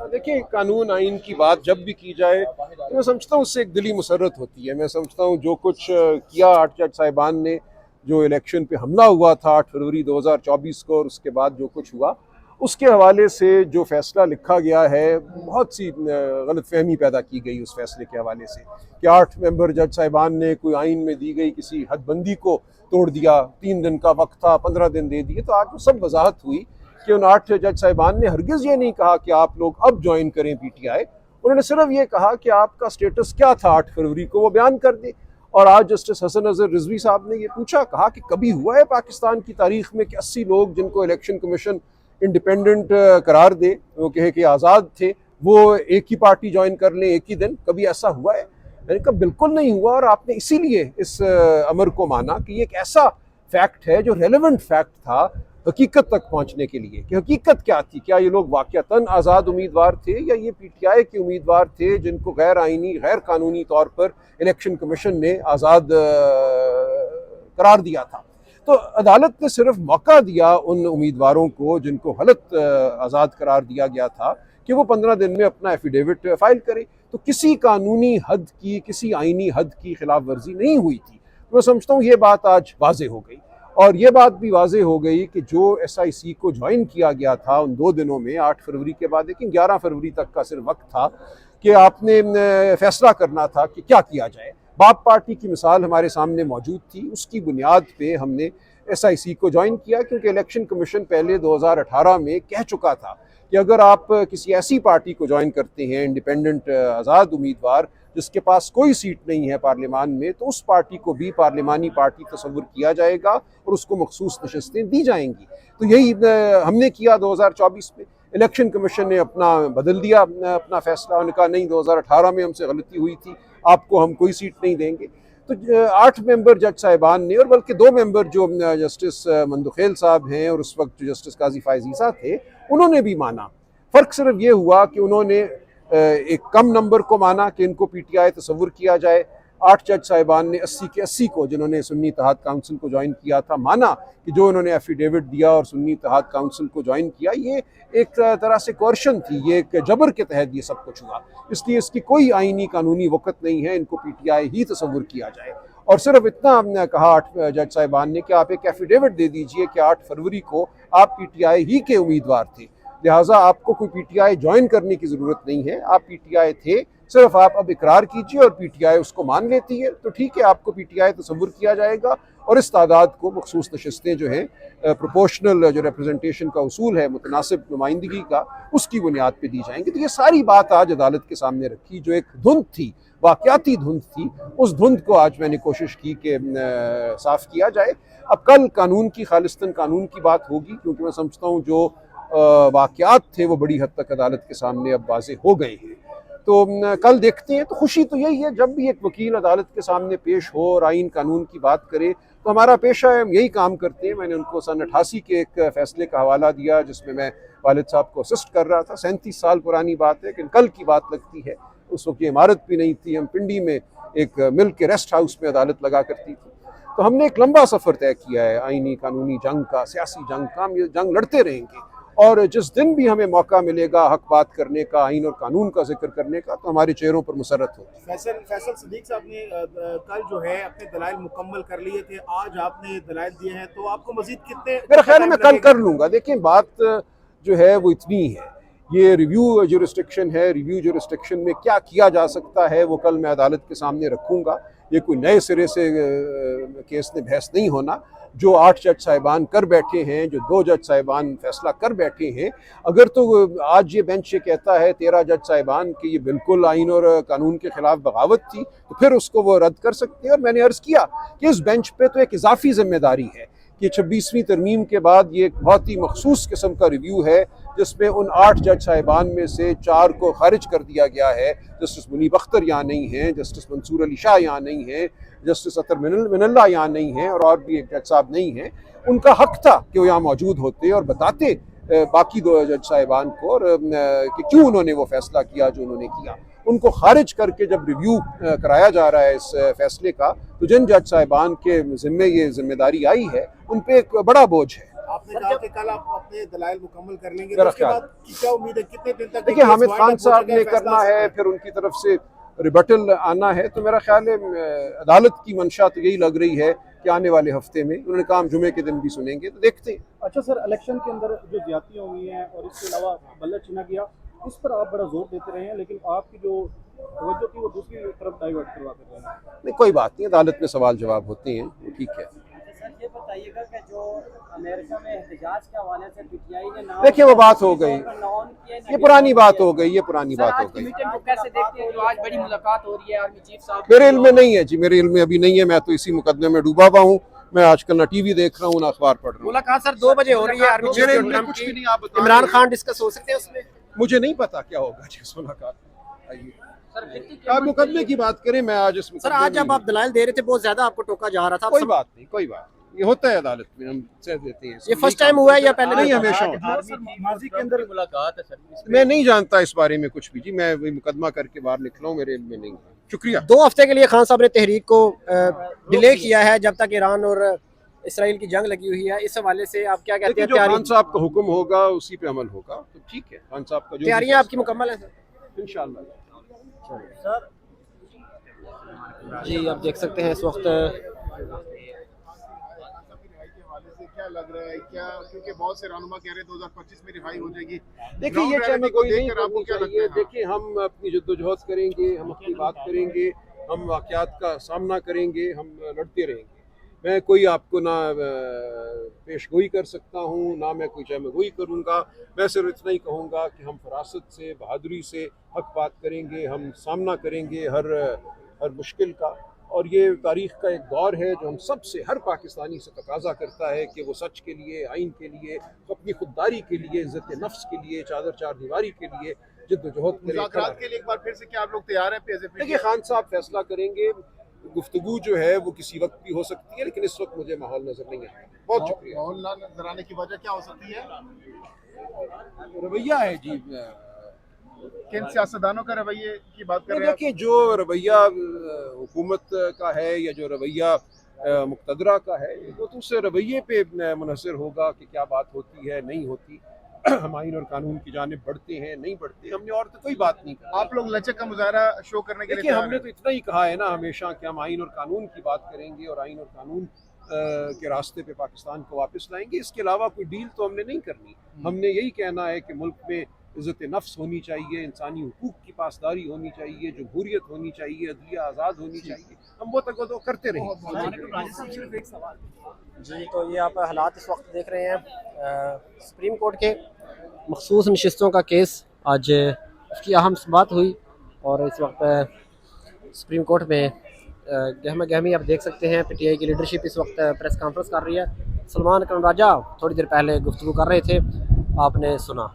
देखिए, कानून आइन की बात जब भी की जाए तो मैं समझता हूँ उससे एक दिली मुसरत होती है। मैं समझता हूँ जो कुछ किया 8 जज साहिबान ने, जो इलेक्शन पे हमला हुआ था 8 फरवरी 2024 को, और उसके बाद जो कुछ हुआ उसके हवाले से जो फैसला लिखा गया है, बहुत सी गलतफहमी पैदा की गई उस फैसले के हवाले से कि 8 मेंबर जज साहिबान ने कोई आइन में दी गई किसी हदबंदी को तोड़ दिया। 3 दिन का वक्त था, 15 दिन दे दिए। तो आज वो सब वजाहत हुई कि उन 8 जज साहिबान ने हरगिज़ ये नहीं कहा कि आप लोग अब ज्वाइन करें पीटीआई। उन्होंने सिर्फ ये कहा कि आपका स्टेटस क्या था 8 फरवरी को, वो बयान कर दे। और आज जस्टिस हसन अजहर रिजवी साहब ने ये पूछा, कहा कि कभी हुआ है पाकिस्तान की तारीख में कि 80 लोग जिनको इलेक्शन कमीशन इंडिपेंडेंट करार दे, वो कहे कि आज़ाद थे, वो एक ही पार्टी ज्वाइन कर लें एक ही दिन? कभी ऐसा हुआ है? मैंने कहा बिल्कुल नहीं हुआ। और आपने इसीलिए इस अमर को माना कि ये एक ऐसा फैक्ट है जो रेलेवेंट फैक्ट था हकीकत तक पहुंचने के लिए, कि हकीकत क्या थी। क्या ये लोग वाकयातन आज़ाद उम्मीदवार थे, या ये पीटीआई के उम्मीदवार थे जिनको गैर आइनी गैर कानूनी तौर पर इलेक्शन कमीशन ने आज़ाद करार दिया था। तो अदालत ने सिर्फ मौका दिया उन उम्मीदवारों को जिनको गलत आज़ाद करार दिया गया था कि वो 15 दिन में अपना एफिडेविट फाइल करें। तो किसी कानूनी हद की, किसी आइनी हद की खिलाफ वर्जी नहीं हुई थी। तो मैं समझता हूँ ये बात आज वाज़े हो गई। और ये बात भी वाज़े हो गई कि जो SIC को ज्वाइन किया गया था उन 2 दिनों में, 8 फरवरी के बाद, लेकिन 11 फरवरी तक का सिर्फ वक्त था कि आपने फैसला करना था कि क्या किया जाए। बाप पार्टी की मिसाल हमारे सामने मौजूद थी, उसकी बुनियाद पे हमने SIC को ज्वाइन किया, क्योंकि इलेक्शन कमीशन पहले 2018 में कह चुका था कि अगर आप किसी ऐसी पार्टी को ज्वाइन करते हैं, इंडिपेंडेंट आज़ाद उम्मीदवार जिसके पास कोई सीट नहीं है पार्लियामान में, तो उस पार्टी को भी पार्लिमानी पार्टी तस्वुर किया जाएगा और उसको मखसूस नशस्तें दी जाएंगी। तो यही हमने किया 2024 में। इलेक्शन कमीशन ने अपना बदल दिया अपना फैसला। उन्होंने कहा नहीं, 2018 में हमसे गलती हुई थी, आपको हम कोई सीट नहीं देंगे। तो 8 मेंबर जज साहिबान ने, और बल्कि 2 मेंबर जो जस्टिस मंदुखेल साहब हैं और उस वक्त जो जस्टिस काजी फायज़ ईसा थे, उन्होंने भी माना। फ़र्क सिर्फ ये हुआ कि उन्होंने एक कम नंबर को माना कि इनको पीटीआई तस्वुर किया जाए। 8 जज साहिबान ने 80 के 80 को, जिन्होंने सुन्नी इत्तेहाद काउंसिल को ज्वाइन किया था, माना कि जो उन्होंने एफिडेविट दिया और सुन्नी इत्तेहाद काउंसिल को ज्वाइन किया, ये एक तरह से कोर्शन थी, ये एक जबर के तहत ये सब कुछ हुआ। इसलिए इसकी कोई आइनी कानूनी वक़्त नहीं है, इनको पीटीआई ही तस्वुर किया जाए। और सिर्फ इतना हमने कहा 8 जज साहिबान ने कि आप एक एफिडेविट दे दीजिए कि 8 फरवरी को आप पीटीआई ही के उम्मीदवार थे, लिहाजा आपको कोई पीटीआई ज्वाइन करने की ज़रूरत नहीं है, आप पीटीआई थे, सिर्फ आप अब इकरार कीजिए और पीटीआई उसको मान लेती है, तो ठीक है, आपको पीटीआई तस्वुर किया जाएगा और इस तादाद को मखसूस नशस्तें जो हैं, प्रोपोर्शनल जो रिप्रेजेंटेशन का उसूल है, मुतनासिब नुमाइंदगी का, उसकी बुनियाद पर दी जाएंगी। तो ये सारी बात आज अदालत के सामने रखी, जो एक धुंध थी, वाक़याती धुंध थी, उस धुंध को आज मैंने कोशिश की कि साफ़ किया जाए। अब कल कानून की, खालिस्तन कानून की बात होगी, क्योंकि मैं समझता हूँ जो वाक़यात थे वो बड़ी हद तक अदालत के सामने अब वाज़े हो गए हैं। तो कल देखते हैं। तो खुशी तो यही है, जब भी एक वकील अदालत के सामने पेश हो और आइन कानून की बात करे, तो हमारा पेशा है, हम यही काम करते हैं। मैंने उनको सन 88 के एक फ़ैसले का हवाला दिया जिसमें मैं वालिद साहब को असिस्ट कर रहा था। 37 साल पुरानी बात है, लेकिन कल की बात लगती है। उस वक्त ये इमारत भी नहीं थी, हम पिंडी में एक मिल के रेस्ट हाउस में अदालत लगा करती थी। तो हमने एक लंबा सफ़र तय किया है आइनी कानूनी जंग का, सियासी जंग का। हम ये जंग लड़ते रहेंगे, और जिस दिन भी हमें मौका मिलेगा हक बात करने का, आइन और कानून का जिक्र करने का, तो हमारे चेहरों पर मुसरत होगी। फैसल सिद्दीक साहब ने कल जो है अपने दलाइल मुकम्मल कर लिए थे, आज आपने दलाइल दिए हैं, तो आपको मजीद कितने, मेरा ख्याल है मैं कल कर लूँगा। देखिए, बात जो है वो इतनी है, ये रिव्यू जुरिस्डिक्शन है, रिव्यू जुरिस्डिक्शन में क्या किया जा सकता है वो कल मैं अदालत के सामने रखूँगा। ये कोई नए सिरे से केस ने बहस नहीं होना। जो 8 जज साहिबान कर बैठे हैं, जो 2 जज साहिबान फैसला कर बैठे हैं, अगर तो आज ये बेंच ये कहता है 13 जज साहिबान कि ये बिल्कुल आइन और कानून के खिलाफ बगावत थी, तो फिर उसको वो रद्द कर सकते हैं। और मैंने अर्ज़ किया कि इस बेंच पे तो एक इजाफी जिम्मेदारी है कि 26वीं तरमीम के बाद ये एक बहुत ही मखसूस किस्म का रिव्यू है, जिसमें उन 8 जज साहिबान में से 4 को खारिज कर दिया गया है। जस्टिस मुनीब अख्तर यहाँ नहीं हैं, जस्टिस मंसूर अली शाह यहाँ नहीं है, जस्टिस अतर मिनल्ला यहाँ नहीं है, और भी एक जज साहब नहीं हैं। उनका हक था कि वो यहाँ मौजूद होते और बताते बाकी 2 जज साहिबान को, और कि क्यों उन्होंने वो फैसला किया जो उन्होंने किया। उनको खारिज करके जब रिव्यू कराया जा रहा है इस फैसले का, तो जिन जज साहिबान के ज़िम्मे ये जिम्मेदारी आई है, उन पे एक बड़ा बोझ है। आपने कहा कि कल आप अपने दलाइल मुकम्मल कर लेंगे, तो मेरा उसके ख्याल बाद की क्या उम्मीद है, कितने दिन तक देखिए, हामिद खान साहब ने फैसला करना आ सकता है, फिर उनकी तरफ से रिबटल आना है, तो मेरा ख्याल है अदालत की मंशा तो यही लग रही है कि आने वाले हफ्ते में, उन्होंने कहा हम जुमे के दिन भी सुनेंगे, तो देखते हैं। अच्छा सर, इलेक्शन के अंदर जो ज्यादतियाँ हुई हैं और इसके अलावा बल्ला छिना गया, इस पर आप बड़ा जोर देते रहे हैं, लेकिन आपकी जो तवज्जो थी वो दूसरी तरफ डाइवर्ट करवाते रहे हैं। नहीं, कोई बात नहीं, अदालत में सवाल जवाब होते हैं, वो ठीक है। सर ये बताइएगा कि जो अमेरिका में एहतजाज के हवाले से पीटीआई ने नाम देखिए, वो बात हो गई, नाम किया, ये पुरानी बात हो गई, ये पुरानी बात हो आज की गई। मीटिंग को कैसे देखते हैं जो आज बड़ी मुलाकात हो रही है आर्मी चीफ साहब मेरे इल्म में नहीं है जी, मेरे इल्म में अभी नहीं है, मैं तो इसी मुकदमे में डूबा हुआ हूँ। मैं आजकल ना टीवी देख रहा हूँ ना अखबार पढ़ रहा हूँ। मुलाकात सर 2 बजे हो रही है आर्मी चीफ मेरे और इल्म में ट्रम्प कुछ की। भी नहीं, आप बता इमरान रहे हैं। खान डिस्कस हो सकते हैं उसमें। मुझे नहीं पता क्या होगा जी उस मुलाकात में। आइए, सर फिफ्टी आप मुकदमे की बात करें, मैं आज इस सर मुकदमे आज में जब आप दलाइल दे रहे थे बहुत ज्यादा आपको टोका जा रहा था, कोई बात नहीं, कोई बात नहीं, ये होता है अदालत में, हम सह देते हैं। ये फर्स्ट टाइम हुआ है या पहले नहीं, भी? हमेशा होता है। माजी के अंदर मुलाकात है सर। मैं नहीं जानता इस बारे में कुछ भी जी, मैं वही मुकदमा करके बाहर निकला हूँ, मेरे इल्म में नहीं। शुक्रिया। 2 हफ्ते के लिए खान साहब ने तहरीक को डिले किया है जब तक ईरान और इसराइल की जंग लगी हुई है, इस हवाले से आप क्या कहते देखिए, हैं? जो खान साहब का हुक्म होगा उसी पे अमल होगा, तो ठीक है। खान साहब का जो तैयारियां आपकी मुकम्मल है सर? इंशाल्लाह। जी आप देख सकते हैं इस वक्त क्या लग रहा है, क्या क्योंकि बहुत से रहनुमा कह रहे हैं 2025 में रिहाई हो जाएगी। देखिए, ये Ground चीज़ reality कोई नहीं देखकर आपको करनी क्या लगता चाहिए। है? देखिए, हम अपनी जद्दोजहद करेंगे, हम अपनी बात करेंगे, हम वाक़यात का सामना करेंगे, हम लड़ते रहेंगे। मैं कोई आपको ना पेशगोई कर सकता हूँ, ना मैं कोई चाहे करूँगा। मैं सिर्फ इतना ही कहूँगा कि हम फरासत से, बहादुरी से हक बात करेंगे, हम सामना करेंगे हर मुश्किल का। और ये तारीख़ का एक दौर है जो हम सब से, हर पाकिस्तानी से तकाजा करता है कि वो सच के लिए, आइन के लिए, अपनी खुददारी के लिए, इज़्ज़त नफ्स के लिए, चादर चार दीवारी के लिए जद्दोजहद करे। मुज़ाकरात के लिए एक बार फिर से क्या आप लोग तैयार हैं? देखिए, खान साहब फैसला करेंगे, गुफ्तगू जो है वो किसी वक्त भी हो सकती है, लेकिन इस वक्त मुझे माहौल नजर नहीं आता। बहुत शुक्रिया। माहौल ना नजर आने की वजह क्या हो सकती है? रवैया है जी। किन सियासतदानों का रवैये की बात कर रहे हैं आप? देखिए, जो रवैया हुकूमत का है या जो रवैया मुक़तदरा का है, वो तो उस रवैये पे मुनहसर होगा कि क्या बात होती है, नहीं होती। हम आइन और कानून की जानिब बढ़ते हैं, नहीं बढ़ते, हमने और तो कोई बात नहीं की। आप लोग लचक का मुजाहरा शो करने के लिए देखिए, तैयार हमने हैं? तो इतना ही कहा है ना हमेशा कि हम आइन और कानून की बात करेंगे और आइन और कानून के रास्ते पे पाकिस्तान को वापस लाएंगे। इसके अलावा कोई डील तो हमने नहीं करनी। हमने यही कहना है कि मुल्क में इज़्ज़त नफ्स होनी चाहिए, इंसानी हुकूक की पासदारी होनी चाहिए, जमहूरियत होनी चाहिए, अदलिया आज़ाद होनी चाहिए। हम वो तक वो करते रहेंगे। जी तो ये आप हालात इस वक्त देख रहे हैं सुप्रीम कोर्ट के मखसूस नशिस्तों का केस आज उसकी अहम बात हुई और इस वक्त सुप्रीम कोर्ट में गहमा गहमी आप देख सकते हैं। पीटीआई की लीडरशिप इस वक्त प्रेस कॉन्फ्रेंस कर रही है। सलमान अकरम राजा थोड़ी देर पहले गुफ्तगू कर रहे थे, आपने सुना।